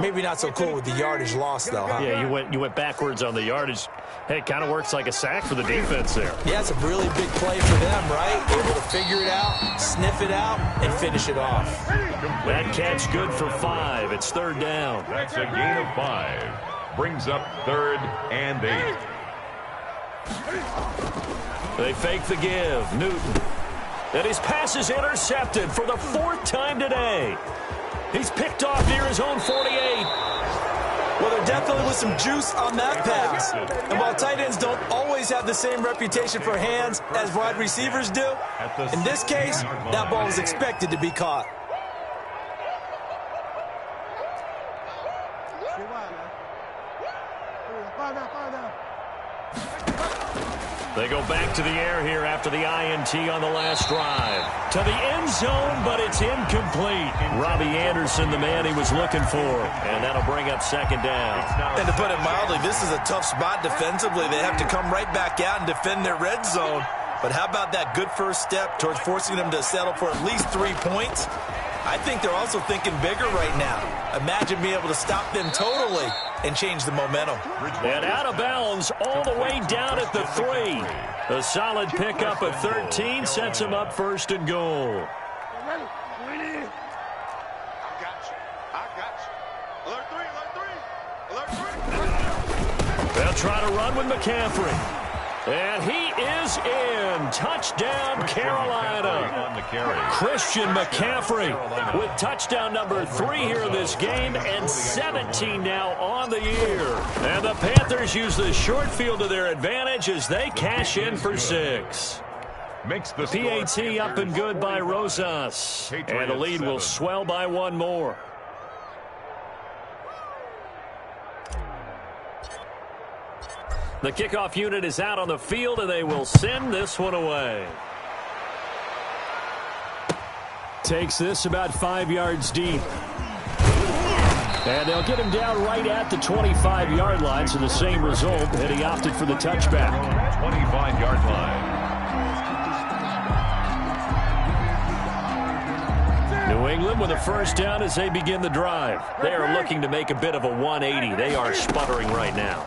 Maybe not so cool with the yardage loss, though, huh?
Yeah, you went backwards on the yardage. Hey, it kind of works like a sack for the defense there.
Yeah, it's a really big play for them, right? Able to figure it out, sniff it out, and finish it off.
That catch good for 5. It's third down.
That's a gain of 5. Brings up 3rd and 8.
They fake the give. Newton. And his pass is intercepted for the 4th time today. He's picked off near his own 48.
Well, there definitely was some juice on that pass. And while tight ends don't always have the same reputation for hands as wide receivers do, in this case, that ball was expected to be caught.
They go back to the air here after the INT on the last drive. To the end zone, but it's incomplete. Robbie Anderson, the man he was looking for. And that'll bring up second down.
And to put it mildly, this is a tough spot defensively. They have to come right back out and defend their red zone. But how about that good first step towards forcing them to settle for at least 3 points? I think they're also thinking bigger right now. Imagine being able to stop them totally and change the momentum.
And out of bounds all the way down at the 3. A solid pickup at 13 sets him up first and goal. They'll try to run with McCaffrey. And he is in. Touchdown, Carolina. Christian McCaffrey with touchdown number 3 here in this game and 17 now on the year. And the Panthers use the short field to their advantage as they cash in for 6.
Makes the
PAT up and good by Rosas. And the lead will swell by 1 more. The kickoff unit is out on the field, and they will send this one away. Takes this about 5 yards deep. And they'll get him down right at the 25-yard line, so the same result, and he opted for the touchback.
25-yard line.
New England with a first down as they begin the drive. They are looking to make a bit of a 180. They are sputtering right now.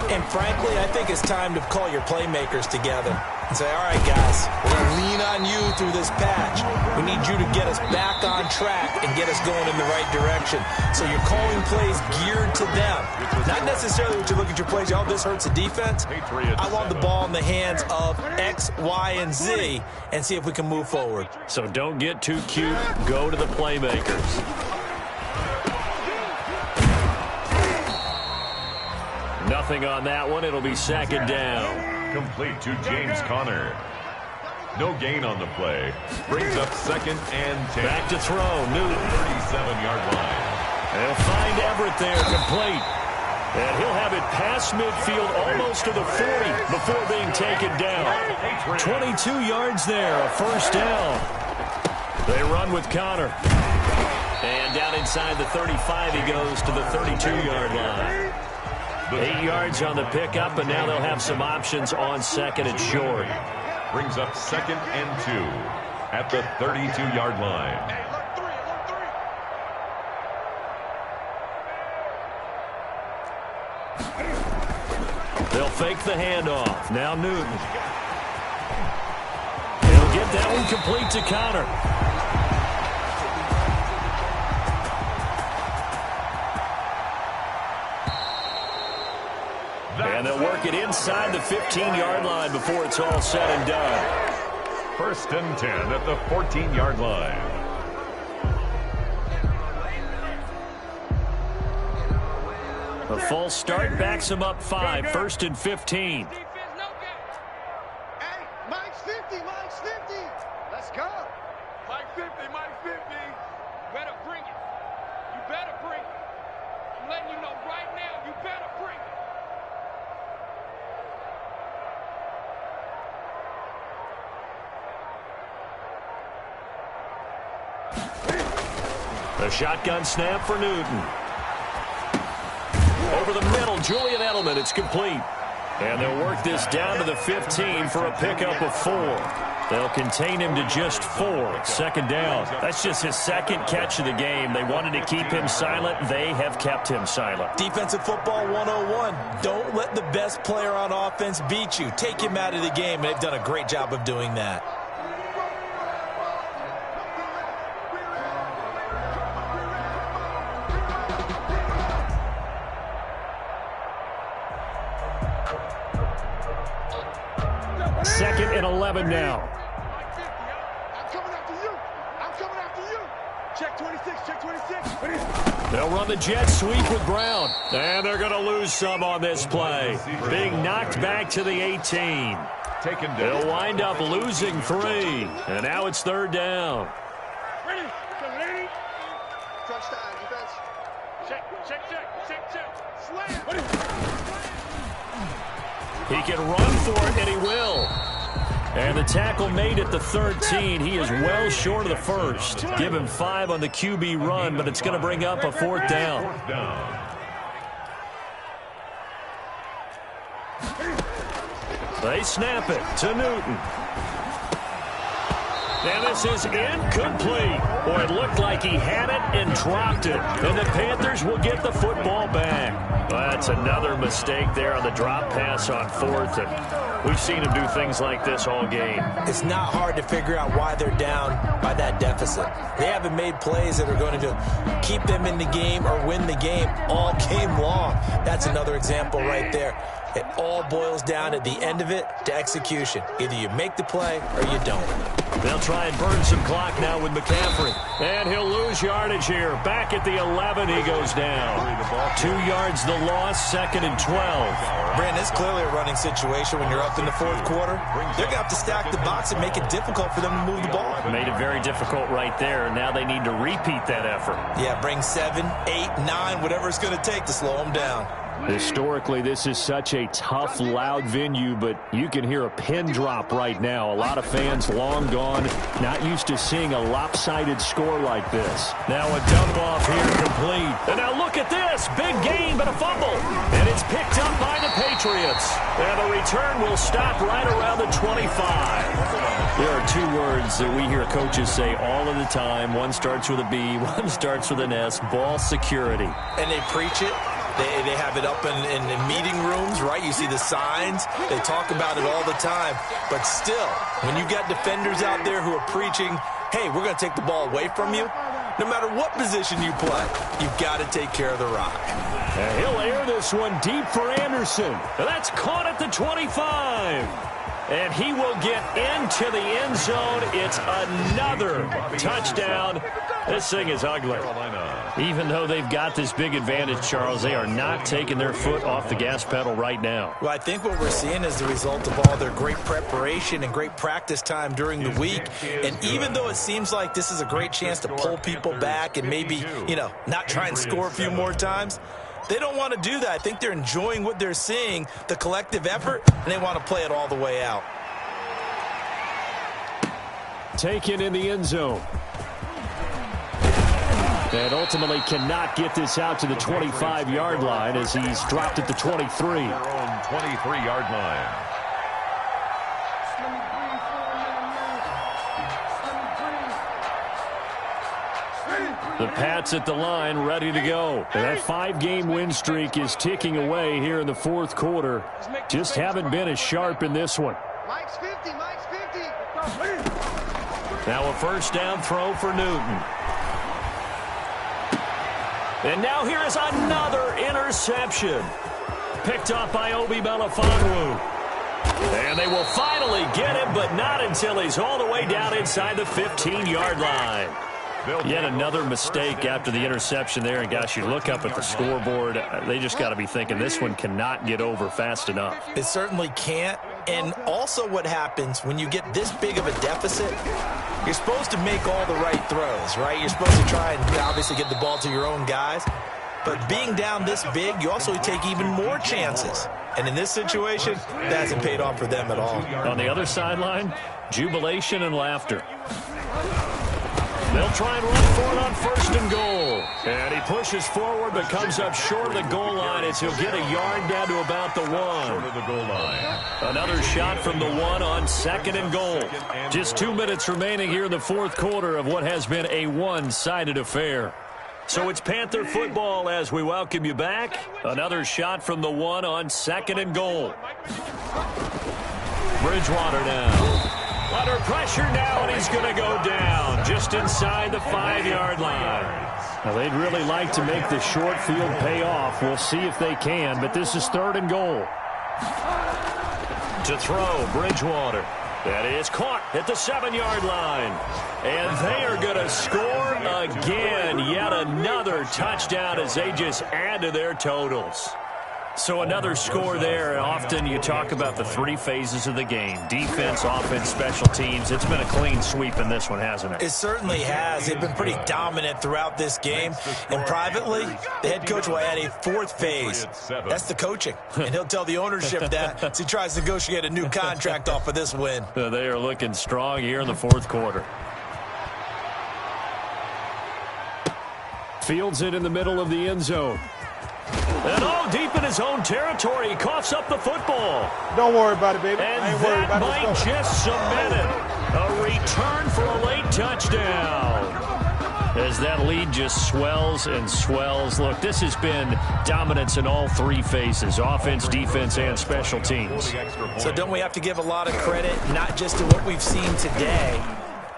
And frankly, I think it's time to call your playmakers together and say, all right, guys, we're going to lean on you through this patch. We need you to get us back on track and get us going in the right direction. So you're calling plays geared to them. Not necessarily what you look at your plays, oh, this hurts the defense. I want the ball in the hands of X, Y, and Z and see if we can move forward.
So don't get too cute. Go to the playmakers. Nothing on that one. It'll be second down.
Complete to James Conner. No gain on the play. Brings up 2nd and 10.
Back to throw. Newton.
37-yard line.
They'll find Everett there, complete. And he'll have it past midfield almost to the 40 before being taken down. 22 yards there, a first down. They run with Conner. And down inside the 35, he goes to the 32-yard line. 8 yards on the pickup, and now they'll have some options on second and short.
Brings up 2nd and 2 at the 32-yard line.
They'll fake the handoff. Now Newton. but that one complete to Connor. And they'll work it inside the 15-yard line before it's all said and done.
1st and 10 at the 14-yard line.
A false start backs him up 5. 1st and 15.
Hey, Mike's 50, Mike's 50. Let's go. Mike's 50, Mike's 50. You better bring it. You better bring it. I'm letting you know right now, you better bring it.
A shotgun snap for Newton. Over the middle, Julian Edelman, it's complete. And they'll work this down to the 15 for a pickup of 4. They'll contain him to just 4. 2nd down. That's just his 2nd catch of the game. They wanted to keep him silent. They have kept him silent.
Defensive football 101. Don't let the best player on offense beat you. Take him out of the game, and they've done a great job of doing that.
Second and 11 now.
I'm coming after you. I'm coming after you. Check 26, check 26.
They'll run the jet sweep with Brown. And they're going to lose some on this play. Being knocked back to the 18. They'll wind up losing 3. And now it's 3rd down.
Ready? Touchdown, defense. Check. Slam.
He can run for it, and he will. And the tackle made at the 13. He is well short of the 1st. Give him 5 on the QB run, but it's going to bring up a 4th down. They snap it to Newton. And this is incomplete. Boy, it looked like he had it and dropped it. And the Panthers will get the football back. Well, that's another mistake there on the drop pass on 4th. And we've seen him do things like this all game.
It's not hard to figure out why they're down by that deficit. They haven't made plays that are going to keep them in the game or win the game all game long. That's another example right there. It all boils down at the end of it to execution. Either you make the play or you don't.
They'll try and burn some clock now with McCaffrey. And he'll lose yardage here. Back at the 11, he goes down. 2 yards the loss, 2nd and 12.
Brandon, it's clearly a running situation when you're up in the 4th quarter. They're going to have to stack the box and make it difficult for them to move the ball.
Made it very difficult right there. Now they need to repeat that effort.
Yeah, bring 7, 8, 9, whatever it's going to take to slow them down.
Historically, this is such a tough, loud venue, but you can hear a pin drop right now. A lot of fans long gone, not used to seeing a lopsided score like this. Now a dump off here complete. And now look at this. Big gain, but a fumble. And it's picked up by the Patriots. And the return will stop right around the 25. There are 2 words that we hear coaches say all of the time. One starts with a B, one starts with an S. Ball security.
And they preach it. They have it up in meeting rooms, right? You see the signs. They talk about it all the time. But still, when you got defenders out there who are preaching, hey, we're going to take the ball away from you, no matter what position you play, you've got to take care of the rock.
And he'll air this one deep for Anderson. And that's caught at the 25. And he will get into the end zone. It's another touchdown. This thing is ugly. Even though they've got this big advantage, Charles, they are not taking their foot off the gas pedal right now.
Well, I think what we're seeing is the result of all their great preparation and great practice time during the week. And even though it seems like this is a great chance to pull people back and maybe, not try and score a few more times, they don't want to do that. I think they're enjoying what they're seeing, the collective effort, and they want to play it all the way out.
Taken in the end zone. And ultimately cannot get this out to the 25-yard line as he's dropped at the 23.
Their own 23-yard line.
The Pats at the line, ready to go. And that 5-game win streak is ticking away here in the 4th quarter. Just haven't been as sharp in this one.
Mike's 50, Mike's 50.
Now a first down throw for Newton. And now here is another interception. Picked up by Gmakaveli05's. And they will finally get him, but not until he's all the way down inside the 15-yard line. Yet another mistake after the interception there. And, gosh, you look up at the scoreboard, they just got to be thinking this one cannot get over fast enough.
It certainly can't. And also what happens when you get this big of a deficit, you're supposed to make all the right throws, right? You're supposed to try and obviously get the ball to your own guys. But being down this big, you also take even more chances. And in this situation, that hasn't paid off for them at all.
On the other sideline, jubilation and laughter. They'll try and run for it on first and goal. And he pushes forward but comes up short of the goal line as he'll get a yard down to about the 1.
Short of the goal line.
Another shot from the 1 on second and goal. Just 2 minutes remaining here in the fourth quarter of what has been a one-sided affair. So it's Panther football as we welcome you back. Another shot from the 1 on second and goal. Bridgewater now. Under pressure now, and he's going to go down just inside the 5-yard line. Now, they'd really like to make the short field pay off. We'll see if they can, but this is third and goal. To throw, Bridgewater. That is caught at the 7-yard line. And they are going to score again. Yet another touchdown as they just add to their totals. So another score there. And often you talk about the 3 phases of the game. Defense, offense, special teams. It's been a clean sweep in this one, hasn't it?
It certainly has. They've been pretty dominant throughout this game. And privately, the head coach will add a 4th phase. That's the coaching. And he'll tell the ownership that as he tries to negotiate a new contract off of this win.
They are looking strong here in the fourth quarter. Fields it in the middle of the end zone. And deep in his own territory, he coughs up the football.
Don't worry about it, baby.
And
I ain't worried
that
about it.
might just cement it. A return for a late touchdown. As that lead just swells and swells. Look, this has been dominance in all 3 phases, offense, defense, and special teams.
So don't we have to give a lot of credit, not just to what we've seen today,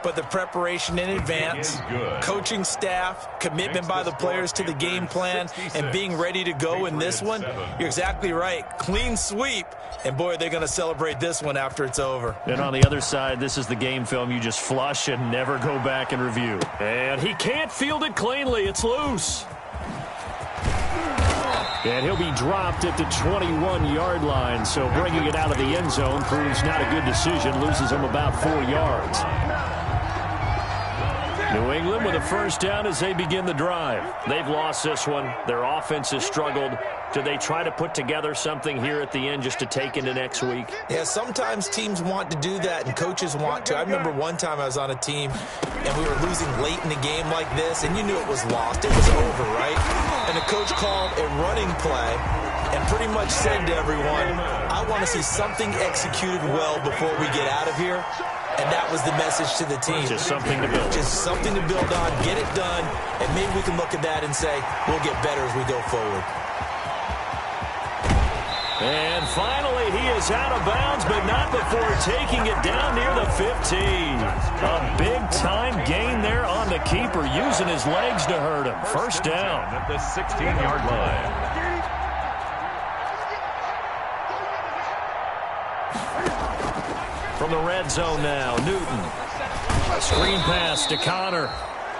but the preparation in advance, coaching staff, commitment by the players to the game plan, and being ready to go in this one? You're exactly right. Clean sweep. And, boy, they're going to celebrate this one after it's over.
And on the other side, this is the game film you just flush and never go back and review. And he can't field it cleanly. It's loose. And he'll be dropped at the 21-yard line. So bringing it out of the end zone proves not a good decision. Loses him about 4 yards. New England with a first down as they begin the drive. They've lost this one. Their offense has struggled. Do they try to put together something here at the end just to take into next week?
Yeah, sometimes teams want to do that and coaches want to. I remember one time I was on a team and we were losing late in a game like this and you knew it was lost. It was over, right? And the coach called a running play and pretty much said to everyone, I want to see something executed well before we get out of here. And that was the message to the team.
Just something to build.
Just something to build on, get it done, and maybe we can look at that and say, we'll get better as we go forward.
And finally, he is out of bounds, but not before taking it down near the 15. A big-time gain there on the keeper, using his legs to hurt him. First down.
At the 16-yard line.
From the red zone now, Newton. A screen pass to Connor.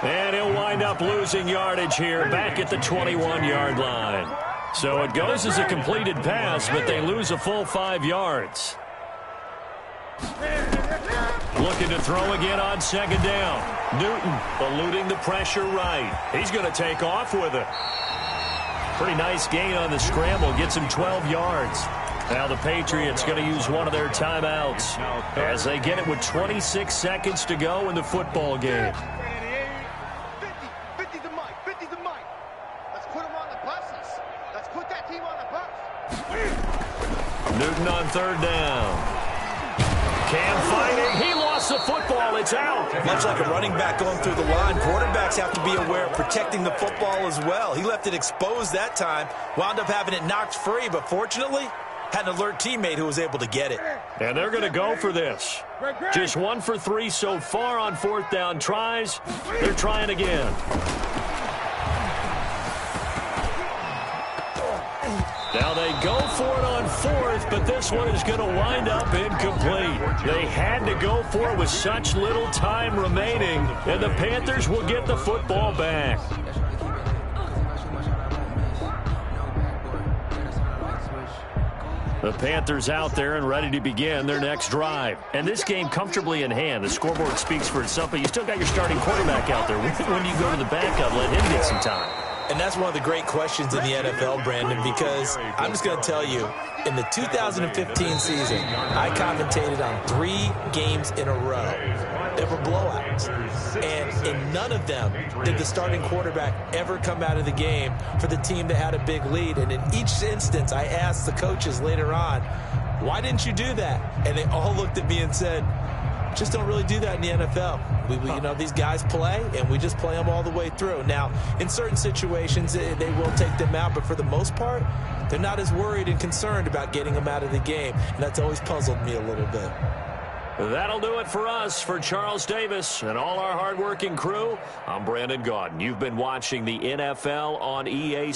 And he'll wind up losing yardage here back at the 21-yard line. So it goes as a completed pass, but they lose a full 5 yards. Looking to throw again on second down. Newton eluding the pressure right. He's going to take off with it. Pretty nice gain on the scramble. Gets him 12 yards. Now the Patriots going to use one of their timeouts as they get it with 26 seconds to go in the football game.
50 the mic. 50 the mic. Let's put them on the buses. Let's put that team on the bus.
Newton on third down. Cam fighting. He lost the football. It's out.
Much like a running back going through the line, quarterbacks have to be aware of protecting the football as well. He left it exposed that time, wound up having it knocked free, but fortunately, had an alert teammate who was able to get it.
And they're going to go for this. Just 1 for 3 so far on fourth down tries. They're trying again. Now they go for it on fourth, but this one is going to wind up incomplete. They had to go for it with such little time remaining, and the Panthers will get the football back. The Panthers out there and ready to begin their next drive. And this game comfortably in hand. The scoreboard speaks for itself, but you still got your starting quarterback out there. When you go to the backup, let him get some time.
And that's one of the great questions in the NFL, Brandon, because I'm just going to tell you, in the 2015 season, I commentated on 3 games in a row that were blowouts. And in none of them did the starting quarterback ever come out of the game for the team that had a big lead. And in each instance, I asked the coaches later on, why didn't you do that? And they all looked at me and said, just don't really do that in the NFL. You know, these guys play, and we just play them all the way through. Now, in certain situations, they will take them out, but for the most part, they're not as worried and concerned about getting them out of the game, and that's always puzzled me a little bit.
That'll do it for us. For Charles Davis and all our hardworking crew, I'm Brandon Gaudin. You've been watching the NFL on EA